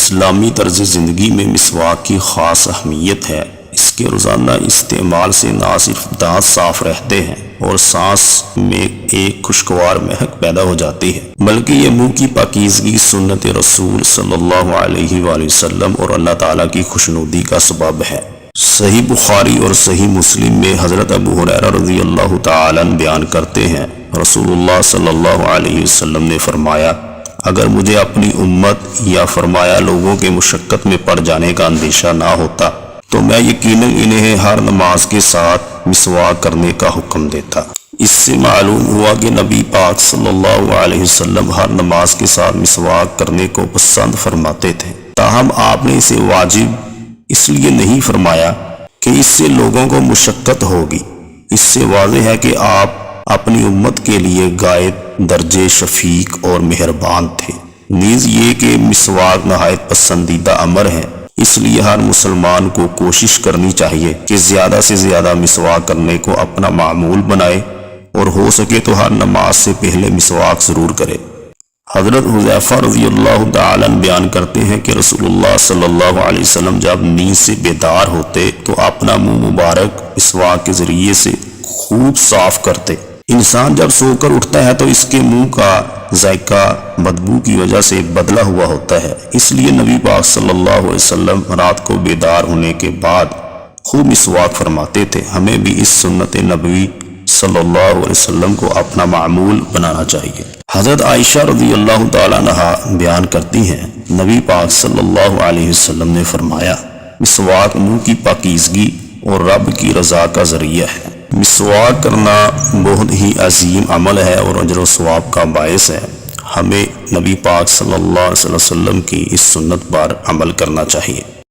اسلامی طرز زندگی میں مسواک کی خاص اہمیت ہے۔ اس کے روزانہ استعمال سے نہ صرف دانت صاف رہتے ہیں اور سانس میں ایک خوشگوار مہک پیدا ہو جاتی ہے، بلکہ یہ منہ کی پاکیزگی، سنت رسول صلی اللہ علیہ وآلہ وسلم اور اللہ تعالیٰ کی خوشنودی کا سبب ہے۔ صحیح بخاری اور صحیح مسلم میں حضرت ابو ہریرہ رضی اللہ تعالیٰ عنہ بیان کرتے ہیں، رسول اللہ صلی اللہ علیہ وسلم نے فرمایا، اگر مجھے اپنی امت یا فرمایا لوگوں کے مشقت میں پڑ جانے کا اندیشہ نہ ہوتا تو میں یقیناً انہیں ہر نماز کے ساتھ مسواک کرنے کا حکم دیتا۔ اس سے معلوم ہوا کہ نبی پاک صلی اللہ علیہ وسلم ہر نماز کے ساتھ مسواک کرنے کو پسند فرماتے تھے، تاہم آپ نے اسے واجب اس لیے نہیں فرمایا کہ اس سے لوگوں کو مشقت ہوگی۔ اس سے واضح ہے کہ آپ اپنی امت کے لیے غائب درجے شفیق اور مہربان تھے۔ نیز یہ کہ مسواک نہایت پسندیدہ امر ہے، اس لیے ہر مسلمان کو کوشش کرنی چاہیے کہ زیادہ سے زیادہ مسواک کرنے کو اپنا معمول بنائے اور ہو سکے تو ہر نماز سے پہلے مسواک ضرور کرے۔ حضرت حذیفہ رضی اللہ تعالیٰ عنہ بیان کرتے ہیں کہ رسول اللہ صلی اللہ علیہ وسلم جب نیند سے بیدار ہوتے تو اپنا منہ مبارک مسواک کے ذریعے سے خوب صاف کرتے۔ انسان جب سو کر اٹھتا ہے تو اس کے منہ کا ذائقہ بدبو کی وجہ سے بدلا ہوا ہوتا ہے، اس لیے نبی پاک صلی اللہ علیہ وسلم رات کو بیدار ہونے کے بعد خوب مسواک فرماتے تھے۔ ہمیں بھی اس سنت نبوی صلی اللہ علیہ وسلم کو اپنا معمول بنانا چاہیے۔ حضرت عائشہ رضی اللہ تعالیٰ عنہا بیان کرتی ہیں، نبی پاک صلی اللہ علیہ وسلم نے فرمایا، مسواک منہ کی پاکیزگی اور رب کی رضا کا ذریعہ ہے۔ مسواک کرنا بہت ہی عظیم عمل ہے اور اجر و ثواب کا باعث ہے۔ ہمیں نبی پاک صلی اللہ علیہ وسلم کی اس سنت پر عمل کرنا چاہیے۔